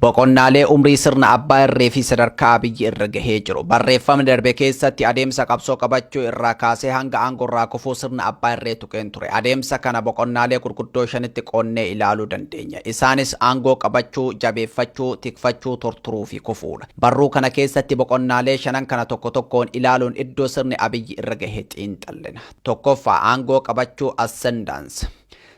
Boqonnaalee umrii sirna abbaa irree fi sadarkaa biyyi irra gahee jiru. Barreeffamni darbe keessatti adeemsa qabsoo qabachuu irraa kaasee hanga aangoo irraa kufuu sirna abbaa irree tuqeen ture. Adeemsa kana boqonnaalee gurguddoo shanitti qoonnee ilaaluu dandeenya. Isaanis aangoo qabachuu, jabeeffachuu, tikfachuu, torturuu fi kufuudha. Barruu kana keessatti boqonnaalee shanan kana tokko tokkoon ilaaluun iddoo sirni abiyyi irra gahee xiinxallina. Tokkoffaa aangoo qabachuu ascendance.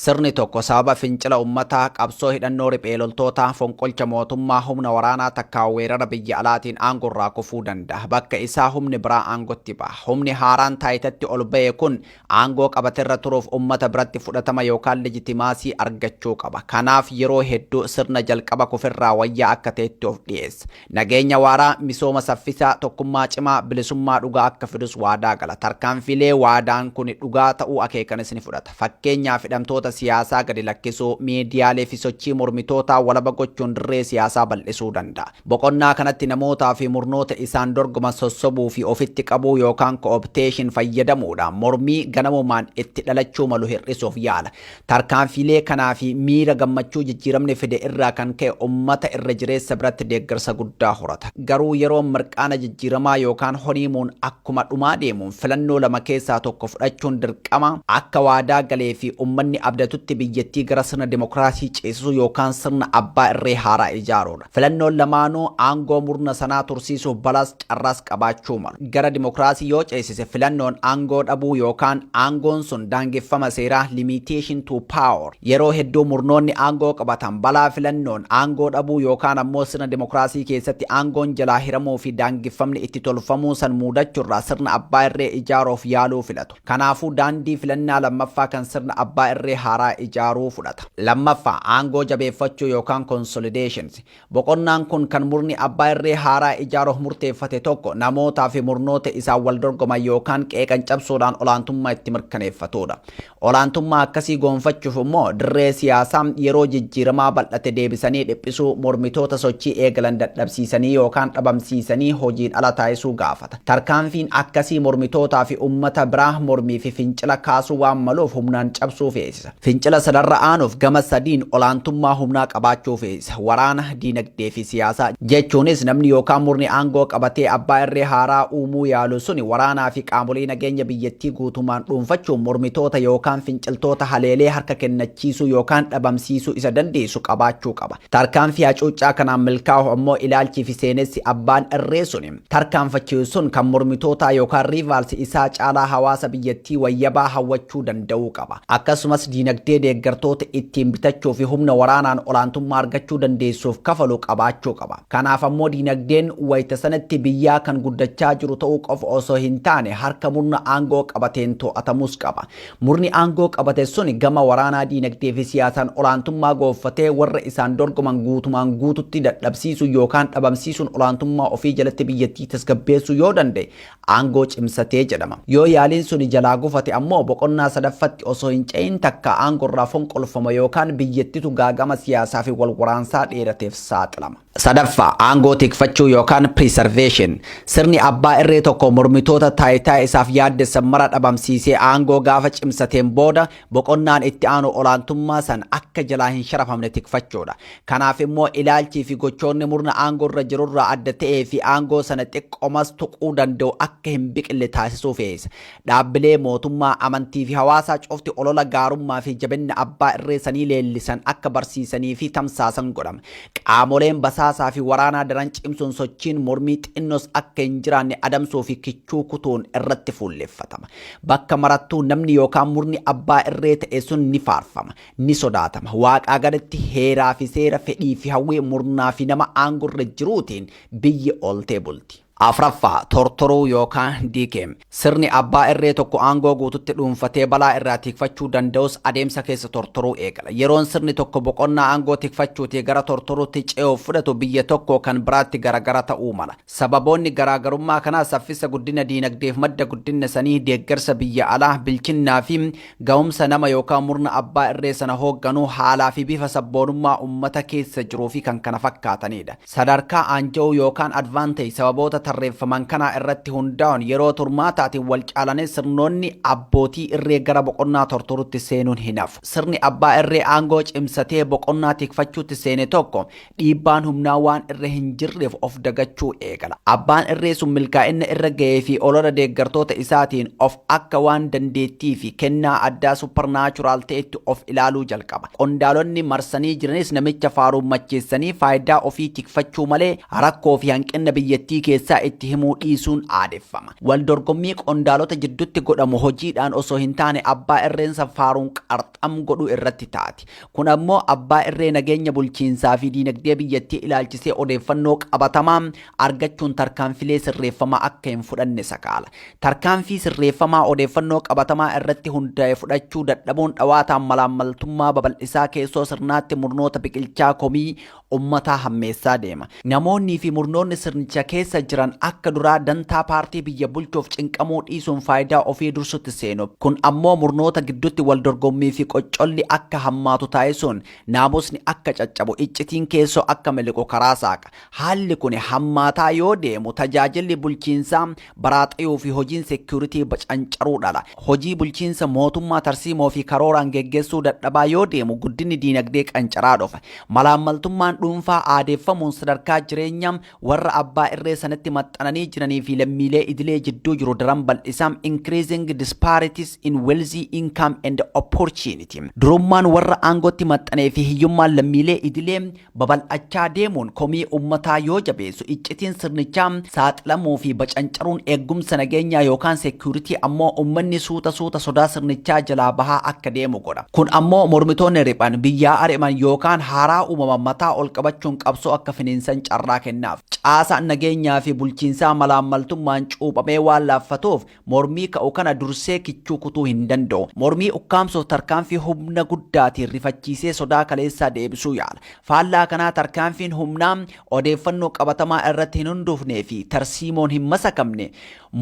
Sirni tokko sababa fincila ummataa qabsoo hidhannoo riphee loltootaa fonqolcha mootummaa humna waraanaa takkaa weerara biyya alaatiin aangoo irraa kufuu danda'a. Bakka isaa humni biraa aangootti ba'a. Humni haaraan taayitatti ol ba'e kun aangoo qabateerra turuuf ummata biratti fudhatama yookaan legitimaasii argachuu qaba. Kanaaf yeroo hedduu sirna jalqaba kufirraa wayyaa akka ta'etti of dhiyeessa. Nageenya waaraa, misooma saffisaa, tokkummaa cimaa, bilisummaa dhugaa akka fidus waadaa gala. Tarkaanfilee waadaan kun dhugaa ta'uu akeekanis ni fudhata. Fakkeenyaaf hidhamtoota siyaasaa gadi lakkisuu, miidiyaalee fi sochii mormitootaa walaba gochuun dirree siyaasaa bal'isuu danda'a. Boqonnaa kanatti namootaa fi murnoota isaan dorgoman sossobuu fi ofitti qabuu yookaan koopteeshin fayyadamuudhaan mormii ganamumaan itti dhalachuu malu hir'isuuf yaala. Tarkaanfilee kanaa fi miira gammachuu jijjiiramni fide irraa kan ka'e ummata irra jireessa biratti deeggarsa guddaa horata. Garuu yeroo mirqaana jijjiiramaa yookaan honiimuun akkuma dhumaa deemuun filannoo lama keessaa tokko fudhachuun dirqama akka waadaa galee fi ummanni abdatutti biyyattii gara sirna dimokiraasii ceesisuu yookaan sirna abbaa irree haaraa ijaaruudha. Filannoon lamaanuu aangoo murna sanaa tursiisuuf balaas carraas qabaachuu malu. Gara dimokiraasii yoo ceesise filannoon aangoo dhabuu yookaan aangoon sun daangeffama seeraa limitation to power. Yeroo hedduu murnoonni aangoo qabatan balaa filannoon aangoo dhabuu yookaan ammoo sirna dimokiraasii keessatti aangoon jalaa hiramuu fi daangeffamni itti tolfamuu san muudachuurraa sirna abbaa irree ijaaruuf yaaluu filatu. Kanaafuu daandii filannaa lammaffaa kan sirna abbaa irree haaraa ijaaruu fudhata. Lammaffaa aangoo jabeeffachuu yookaan consolidations. Boqonnaan kun kan murni abbaa irree haaraa ijaaruuf murteeffate tokko namootaa fi murnoota isaan wal dorgoman yookaan qeeqan cabsuudhaan olaantummaa itti mirkaneeffatudha. Olaantummaa akkasii goonfachuuf immoo dirree siyaasaa yeroo jijjiiramaa bal'ate deebisanii dhiphisuu, mormitoota sochii eegalan dadhabsiisanii yookaan dhabamsiisanii hojiin ala taasisuu gaafata. Tarkaanfiin akkasii mormitootaa fi ummata biraa mormii fi fincila kaasuu waan maluuf humnaan cabsuu feesisa. Fincila sadarra aanuuf gama sadiin olaantummaa humnaa qabaachuu feesisa. Waraana, diinagdee fi siyaasaa jechuunis namni yookaan murni aangoo qabatee abbaa irree haaraa uumuu yaalu suni waraanaa fi qaamolee nageenya biyyattii guutumaan dhuunfachuun mormitoota yookaan finciltoota haleelee harka kennachiisuu yookaan dhabamsiisuu isa dandeessu qabaachuu qaba. Tarkaanfii hacuuccaa kanaan milkaa'u ammoo ilaalchii fi seenessi abbaan irree suni tarkaanfachiisu sun kan mormitootaa yookaan riivaalsi isaa caalaa hawaasa biyyattii wayyabaa hawwachuu danda'uu qaba. Akkasumas diinagdee deeggartoota ittiin bitachuu fi humna waraanaan olaantummaa argachuu dandeessuuf kafalu qabaachuu qaba. Kanaaf ammoo diinagdeen wayita sanatti biyyaa kan guddachaa jiru ta'uu qofa osoo hin taane harka murna aangoo qabateen to'atamus qaba. Murni aangoo qabate sun gama waraanaa, diinagdee fi siyaasaan olaantummaa goonfatee warra isaan dorgoman guutumaan guututti dadhabsiisuu yookaan dhabamsiisuun olaantummaa ofii jalatti biyyattii tasgabbeessuu yoo danda'e aangoo cimsatee jedhama. Yoo yaaliin sun jalaa gufate ammoo boqonnaa sadaffatti osoo hin ce'in takka aangoo irraa fonqolfama yookaan biyyattitu gaagama siyaasaa fi wal waraansaa dheerateef saaxilama. Sadaffaa aangoo tikfachuu yookaan preservation. Sirni abbaa irree tokko mormitoota taayitaa isaaf yaaddessan mara dhabamsiisee aangoo gaafa cimsateen booda boqonnaan itti aanu olaantummaa san akka jalaa hin sharafamne tikfachuudha. Kanaaf immoo ilaalchii fi gochoonni murna aangoo irra jirurraa adda ta'ee fi aangoo sana xiqqoomas tuquu danda'u akka hin biqille taasisuu fe'isa. Dhaabbilee mootummaa, amantii fi hawaasaa cufti olola gaarummaa fi jabinna abbaa irree sanii leellisan akka barsiisanii fi tamsaasan godhama. Qaamoleen basaasaa fi waraanaa daran cimsuun sochiin mormii xinnos akka hin jiraanne adamsuu fi kichuu kutuun irratti fuulleffatama. Bakka marattuu namni yookaan murni abbaa irree ta'e sun ni faarfama, ni sodaatama. Waaqaa gadatti heeraa fi seera, fedhii fi hawwii murnaa fi nama aangoo irra jiruutiin biyyi ooltee bulti. Afraffaa tortoruu yookaan diikeem. Sirni abbaa irree tokko aangoo guututti dhuunfatee balaa irraa tikfachuu danda'us adeemsa keessa tortoruu eegala. Yeroon sirni tokko boqonnaa aangoo tikfachuutii gara tortoruutti ce'uuf fudhatu biyya tokko kan biraatti garagara ta'uu mala. Sababoonni garaagarummaa kanaa saffisa guddina diinagdeef madda guddina sanii, deeggarsa biyya alaa, bilchinnaa fi ga'umsa nama yookaan murna abbaa irree sana hoogganuu, haalaa fi bifa sabboonummaa ummata keessa jiruu fi kan kana fakkaatanidha. Sadarkaa aanja'uu yookaan advaanteej sababoota tarreeffaman kana irratti hundaa'uun yeroo turmaataatiin wal caalanii sirnoonni abbootii irree gara boqonnaa tortorutti seenuun hin hafu. Sirni abbaa irree aangoo cimsatee boqonnaa tikfachuutti seene tokko dhiibbaan humnaa waan irra hin jirreef of dagachuu eegala. Abbaan irree sun milkaa'ina irra ga'ee fi olola deeggartoota isaatiin of akka waan dandeettii fi kennaa addaa suppernaachuraal ta'etti of ilaaluu jalqaba. Qondaalonni marsanii jiranis namicha faarummacheessanii faayidaa ofii tikfachuu malee rakkoo fi hanqina biyyattii keessaa itti himuu dhiisuun aadeffama. Wal dorgommii qondaalota jidduutti godhamu hojiidhaan osoo hin taane abbaa irreensa faaruun qarxam godhuu irratti taati. Kun ammoo abbaa irree nageenya bulchiinsaa fi diinagdee biyyattii ilaalchisee odeeffannoo qabatamaa argachuun tarkaanfilee sirreeffamaa akka hin fudhanne sakaala. Tarkaanfii sirreeffamaa odeeffannoo qabatamaa irratti hundaa'e fudhachuu dadhabuun dhawaataan malaammaltummaa babal'isaa keessoo sirnaatti murnoota biqilchaa komii ummataa hammeessaa deema. Namoonni fi murnoonni sirnicha keessa jiran akka duraa dantaa paartii biyya bulchuuf cinqamuu dhiisuun faayidaa ofii dursutti seenu. Kun ammoo murnoota gidduutti wal dorgommii fi qoccolli akka hammaatu taasisuun naamusni akka caccabu iccitiin keessoo akka miliqu karaa saaqa. Haalli kun hammaataa yoo deemu tajaajilli bulchiinsaa baraaxayuu fi hojiin seekuritii bacancaruu dhala. Hojii bulchiinsa mootummaa tarsiimoo fi karooraan geggeessuu dadhabaa yoo deemu guddinni diinagdee qancaraa dhufa. Malaammaltummaan dhuunfaa aadeeffamuun sadarkaa jireenyaa warra abbaa irree sanatti maxxananii jiranii fi lammiilee idilee jidduu jiru daran bal'isaan increasing disparities in wealthy income and opportunity. Durummaan warra aangootti maxxanee fi hiyyummaan lammiilee idilee babal'achaa deemuun komii ummataa yoo jabeessu iccitiin sirnichaa saaxilamuu fi bacancaruun eegumsa nageenyaa yookaan seekuritii ammoo ummanni suuta sodaa sirnichaa jalaa bahaa akka deemu godha. Kun ammoo mormitoonni riphan biyyaa ari'aman yookaan haaraa uumaman mataa ol qabachuun qabsoo akka finiinsan carraa kennaaf. Caasaan nageenyaa fi bulchiinsaa malaammaltummaan cuuphamee waan laaffatuuf mormii ka'u kana dursee kichuu kutuu hin danda'u. Mormii ukkaamsuuf tarkaanfii humna guddaatiin rifachiisee sodaa kaleessaa deebisuu yaala. Faallaa kanaa tarkaanfiin humnaa odeeffannoo qabatamaa irratti hin hundoofnee fi tarsiimoon hin masakamne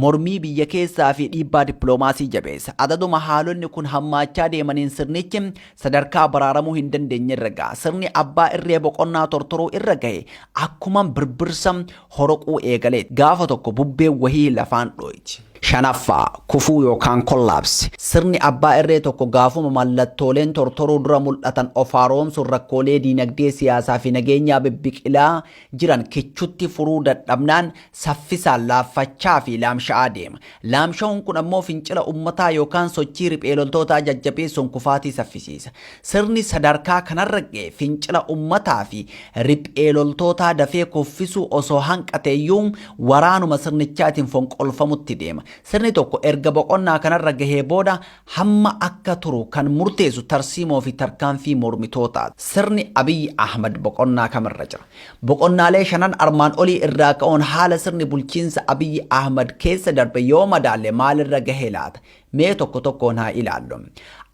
mormii biyya keessaa fi dhiibbaa dippiloomaasii jabeessa. Adaduma haalonni kun hammaachaa deemaniin sirnichi sadarkaa baraaramuu hin dandeenye irra ga'a. Sirni abbaa irree boqonnaa tortoruu irra gahe akkuma birbirsa horoquu eegalee gaafa tokko bubbee wahii lafaan dhoyti. Shanaffaa kufuu yookaan kollaapsi. Sirni abbaa irree tokko gaafuma mallattooleen tortoruu dura mul'atan of haaromsuun rakkoolee diinagdee siyaasaa fi nageenyaa bibbiqilaa jiran kichutti furuu dadhabnaan saffisaan laaffachaa fi laamsha'aa deema. Laamsha'uun kun ammoo fincila ummataa yookaan sochii riphee loltootaa jajjabeessuun kufaatii saffisiisa. Sirni sadarkaa kanarra ga'e fincila ummataa fi riphee loltootaa dafee kuffisuu osoo hanqateeyyuu waraanuma sirnichaatiin fonqolfamutti deema. Sirni tokko erga boqonnaa kanarra gahee booda hamma akka turu kan murteessu tarsiimoo fi tarkaanfii mormitootaati. Sirni Abiy Ahmad boqonnaa kamirra jira. Boqonnaalee shanan armaan olii irraa ka'uun haala sirni bulchiinsa Abiy Ahmad keessa darbe yoo madaalle maalirra gahee laata? Mee tokko tokkoon haa ilaallu.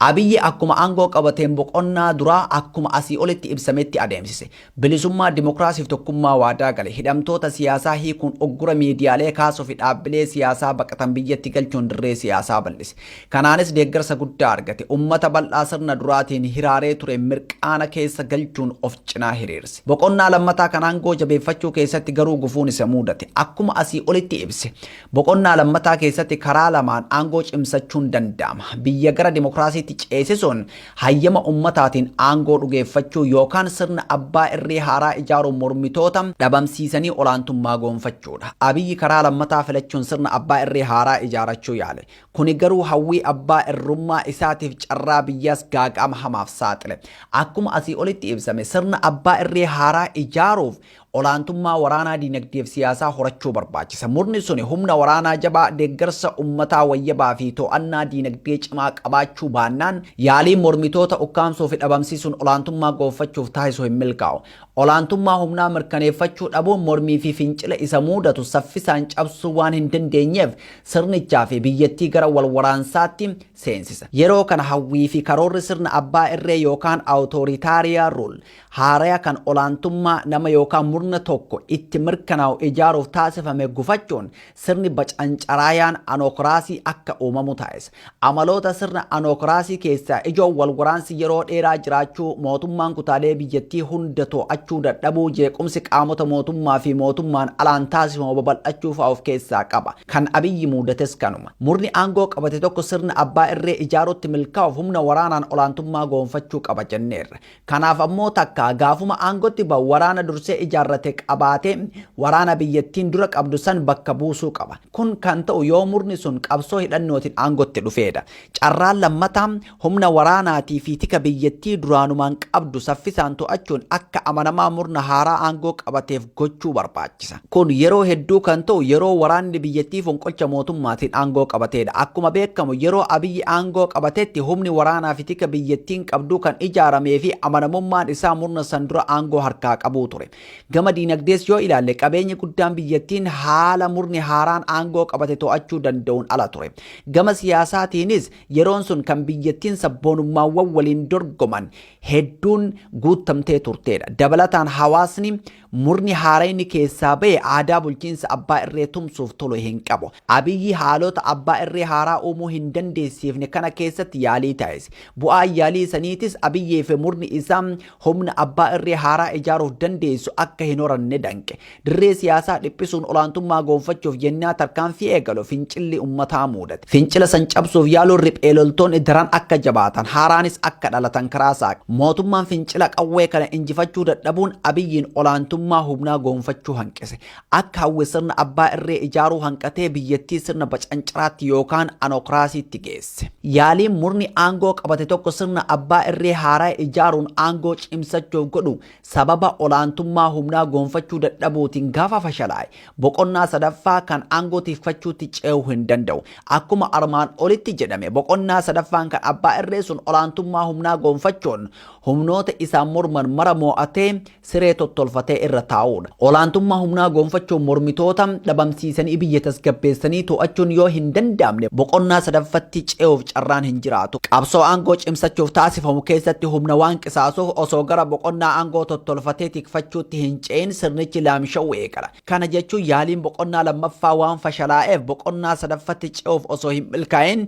Abiyyi akkuma aangoo qabateen boqonnaa duraa akkuma asii olitti ibsametti adeemsise. Bilisummaa dimokiraasiif tokkummaa waadaa gale. Hidhamtoota siyaasaa hiikuun oggura miidiyaalee kaasuu fi dhaabbilee siyaasaa baqatan biyyatti galchuun dirree siyaasaa bal'ise. Kanaanis deeggarsa guddaa argate. Ummata bal'aa sirna duraatiin hiraaree ture mirqaana keessa galchuun of cinaa hiriirse. Boqonnaa lammataa kan aangoo jabeeffachuu keessatti garuu gufuun isa mudate. Akkuma asii olitti ibse. Boqonnaa lammataa keessatti karaa lamaan aangoo cimsachuun danda'ama. Biyya gara dimokiraasiitti ceesisuun hayyama ummataatiin aangoo dhugeeffachuu yookaan sirna abbaa irree haaraa ijaaruun mormitoota dhabamsiisanii olaantummaa goonfachuudha. Abiyyi karaa lammataa filachuun sirna abbaa irree haaraa ijaarachuu yaale. Kuni garuu hawwii abbaa irrummaa isaatiif carraa biyyaas gaaga'ama hamaaf saaxile. Akkuma asii olitti ibsame sirna abbaa irree haaraa ijaaruuf olaantummaa waraanaa diinagdeef siyaasaa horachuu barbaachisa. Murni suni humna waraanaa jabaa deeggarsa ummataa wayyabaa fi to'annaa diinagdee cimaa qabaachuu baannaan yaaliin mormitoota ukkaamsuu fi dhabamsiisuun olaantummaa goonfachuuf taasisu hin milkaa'u. Olaantummaa humnaa mirkaneeffachuu dhabuun mormii fi fincila isa mudatu saffisaan cabsuu waan hin dandeenyeef sirnichaa fi biyyattii gara wal waraansaatti seensisa. Yeroo kana hawwii fi karoorri sirna abbaa irree yookaan awutoritaariyaa ruul haaraa kan olaantummaa nama yookaan murna murna tokko itti mirkanaa'u ijaaruuf taasifame gufachuun sirni bacancaraayaan anookiraasii akka uumamu taasisa. Amaloota sirna anookiraasii keessaa ijoon wal waraansi yeroo dheeraa jiraachuu, mootummaan kutaalee biyyattii hunda to'achuu dadhabuu, jeequmsi qaamota mootummaa fi mootummaan alaan taasifamu babal'achuu fa'aa of keessaa qaba. Kan Abiyyi muudates kanuma. Murni aangoo qabate tokko sirna abbaa irree ijaaruutti milkaa'uuf humna waraanaan olaantummaa goonfachuu qaba jenneerra. Kanaaf ammoo takka gaafuma aangootti ba'u waraana dursee ijaarrate qabaatee waraana biyyattiin dura qabdu san bakka buusuu qaba. Kun kan ta'u yoo murni sun qabsoo hidhannootiin aangootti dhufeedha. Carraan lammataa humna waraanaatii fi tika biyyattii duraanumaan qabdu saffisaan to'achuun akka amanamaa murna haaraa aangoo qabateef gochuu barbaachisa. Kun yeroo hedduu kan ta'u yeroo waraanni biyyattii fonqolcha mootummaatiin aangoo qabateedha. Akkuma beekamu yeroo Abiyyi aangoo qabatetti humni waraanaa fi tika biyyattiin qabduu kan ijaaramee fi amanamummaan isaa murna san dura aangoo harkaa qabuu ture. Gama diinagdees yoo ilaalle qabeenyi guddaan biyyattiin haala murni haaraan aangoo qabate to'achuu danda'uun ala ture. Gama siyaasaatiinis yeroon sun kan biyyattiin sabboonummaawwan waliin dorgoman hedduun guutamtee turteedha. Dabalataan hawaasni murni haarayni keessaa ba'e aadaa bulchiinsa abbaa irree tumsuuf tolu hin qabu. Abiyyi haalota abbaa irree haaraa uumuu hin dandeessifne kana keessatti yaalii taasise. Bu'aan yaalii saniitis Abiyyii fi murni isaa humna abbaa irree haaraa ijaaruuf dandeessu akka hin horanne danqe. Dirree siyaasaa dhiphisuun olaantummaa goonfachuuf yennaa tarkaanfii eegalu fincilli uummataa mudate. Fincila san cabsuuf yaaluun riphee loltoonni daran akka jabaatan, haaraanis akka dhalatan karaa saaqe. Mootummaan fincila qawwee kana injifachuu dadhabuun Abiyyiin olaantummaa humnaa goonfachuu hanqise. Akka hawwi sirna abbaa irree ijaaruu hanqatee biyyattii sirna bacancaraatti yookaan anookiraasiitti geesse. Yaaliin murni aangoo qabate tokko sirna abbaa irree haaraa ijaaruun aangoo cimsachuuf godhu sababa olaantummaa humnaa goonfachuu dadhabuutiin gaafa fashalaa'e boqonnaa sadaffaa kan aangoo tiifachuutti ce'uu hin danda'u. Akkuma armaan olitti jedhame boqonnaa sadaffaan kan abbaa irree sun olaantummaa humnaa goonfachuun humnoota isaan morman mara mo'atee siree tottolfatee irra taa'uudha. Olaantummaa humnaa goonfachuun mormitoota dhabamsiisanii biyya tasgabbeessanii to'achuun yoo hin danda'amne boqonnaa sadaffatti ce'uuf carraan hin jiraatu. Qabsoo aangoo cimsachuuf taasifamu keessatti humna waan qisaasuuf osoo gara boqonnaa aangoo tottolfatee tikfachuutti hin ce'in sirnichi laamsha'uu eegala. Kana jechuun yaaliin boqonnaa lammaffaa waan fashalaa'eef boqonnaa sadaffatti ce'uuf osoo hin milkaa'in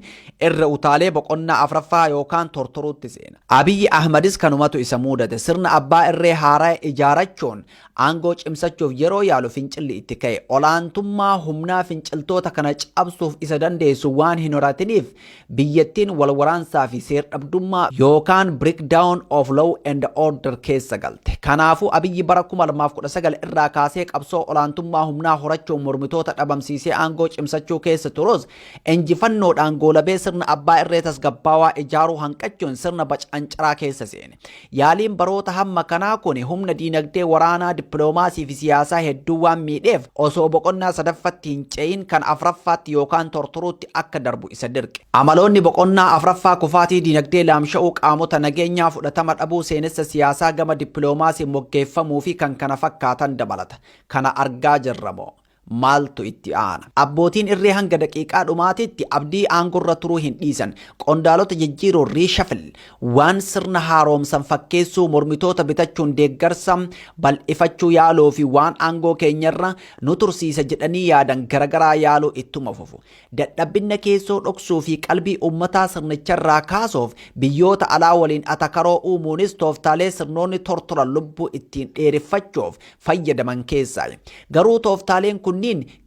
irra utaalee boqonnaa afraffaa yookaan tortoruutti seena. Abiyyi Ahmadis kanumatu isa mudate. Sirna abbaa irree haaraa ijaarachuun aangoo cimsachuuf yeroo yaalu fincilli itti ka'e. Olaantummaa humnaa finciltoota kana cabsuuf isa dandeessu waan hin horatiniif biyyattiin wal waraansaa fi seer-dhabdummaa yookaan breakdown of law and order keessa galte. Kanaafuu Abiyyi bara 2019 irraa kaasee qabsoo olaantummaa humnaa horachuun mormitoota dhabamsiisee aangoo cimsachuu keessa turus injifannoodhaan goolabee sirna abbaa irree tasgabbaawaa ijaaruu hanqachuun sirna bacancaraa keessa seene. Yaaliin baroota hamma kanaa kun humna diinagdee waraanaa dippiloomaasii fi siyaasaa hedduu waan miidheef osoo boqonnaa sadaffatti hin ce'in kan afraffaatti yookaan tortoruutti akka darbu isa dirqe. Amaloonni boqonnaa afraffaa kufaatii diinagdee laamsha'uu qaamota nageenyaa fudhatama dhabuu seenessa siyaasaa gama dippiloomaasiin moggeeffamuu fi kan kana fakkaatan dabalata. Kana argaa jirramoo maaltu itti aana? Abbootiin irree hanga daqiiqaa dhumaatitti abdii aangorra turuu hin dhiisan. Qondaalota jijjiiruu riishafil waan sirna haaromsan fakkeessuu mormitoota bitachuun deeggarsa bal'ifachuu yaaluu fi waan aangoo keenyarra nu tursiisa jedhanii yaadan garagaraa yaaluu ittuma fufu. Dadhabbina keessoo dhoksuu fi qalbii uummataa sirnicharraa kaasuuf biyyoota alaa waliin atakaroo uumuunis tooftaalee sirnoonni tortoran lubbuu ittiin dheereffachuuf fayyadaman keessaa. Garuu tooftaaleen kun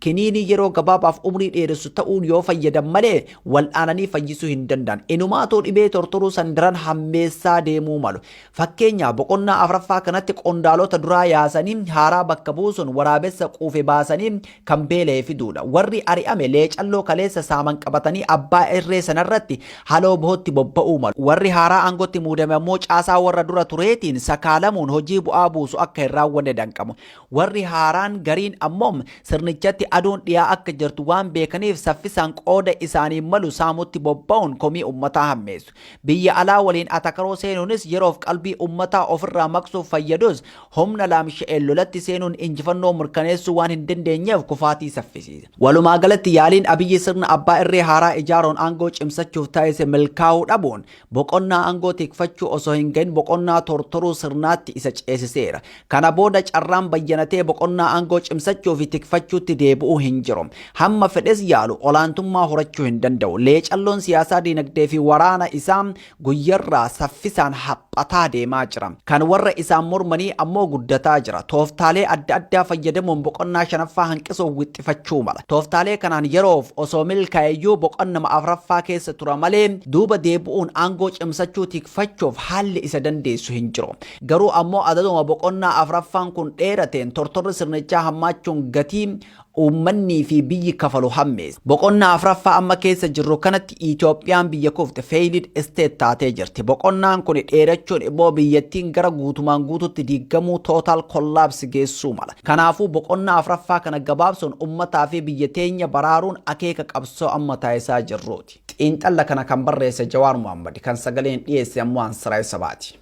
kiniinii yeroo gabaabaaf umrii dheeressu ta'uun yoo fayyadan malee wal'aananii fayyisuu hin danda'an. Inumaatoo dhibee tortoruu san daran hammeessaa deemuu malu. Fakkeenyaaf boqonnaa afraffaa kanatti qondaalota duraa yaasanii haaraa bakka buusuun waraabessa quufe baasanii kan beela'ee fiduudha. Warri ari'ame leecalloo kaleessa saaman qabatanii abbaa irree sanarratti haloo bahootti bobba'uu malu. Warri haaraa aangootti muudame immoo caasaa warra dura tureetiin sakaalamuun hojii bu'aa buusu akka hin raawwanne danqamu. Warri haaraan gariin ammoo sirnichatti aduun dhiyaa akka jirtu waan beekaniif saffisaan qooda isaanii malu saamutti bobba'uun komii ummataa hammeessu. Biyya alaa waliin atakaroo seenuunis yeroof qalbii ummataa ofirraa maqsuuf fayyadus humna laamsha'een lolatti seenuun injifannoo mirkaneessuu waan hin dandeenyeef kufaatii saffisiisa. Walumaa galatti yaaliin Abiyyi sirna abbaa irree haaraa ijaaruun aangoo cimsachuuf taasise milkaa'uu dhabuun boqonnaa aangoo tikfachuu osoo hin gahin boqonnaa tortoruu sirnaatti isa ceesiseera. Kana booda carraan bayyanatee boqonnaa aangoo cimsachuu fi tikfachuutti deebi'uu hin jiru. Hamma fedhes yaalu olaantummaa horachuu hin danda'u. Leecalloon siyaasaa dinagdee fi waraana isaa guyyarraa saffisaan haphataa deemaa jira. Kan warra isaan mormanii ammoo guddataa jira. Tooftaalee adda addaa fayyadamuun boqonnaa shanaffaa hanqisuuf wixxifachuu mala. Tooftaalee kanaan yeroof osoo milkaa'eyyuu boqonnama afuraffaa keessa tura malee duuba deebi'uun aangoo cimsachuu tikfachuuf haalli isa dandeessu hin jiru. Garuu ammoo adaduma boqonnaa afuraffaan kun dheerateen tortorri sirnichaa hammaachuun gatii uummanni fi biyyi kafalu hammeessa. Boqonnaa afuraffaa amma keessa jirru kanatti Itoophiyaan biyya kufte failed state taatee jirti. Boqonnaan kun dheerachuun immoo biyyattiin gara guutumaan guututti diigamuu total collapse geessuu mala. Kanaafuu boqonnaa afuraffaa kana gabaabsuun ummataa fi biyya teenya baraaruun akeeka qabsoo amma taasisaa jirruuti. Xiinxalla kana kan barreesse Jawaar Mohammad kan sagaleen dhiyeesse ammoo Ansaraay Sabaati.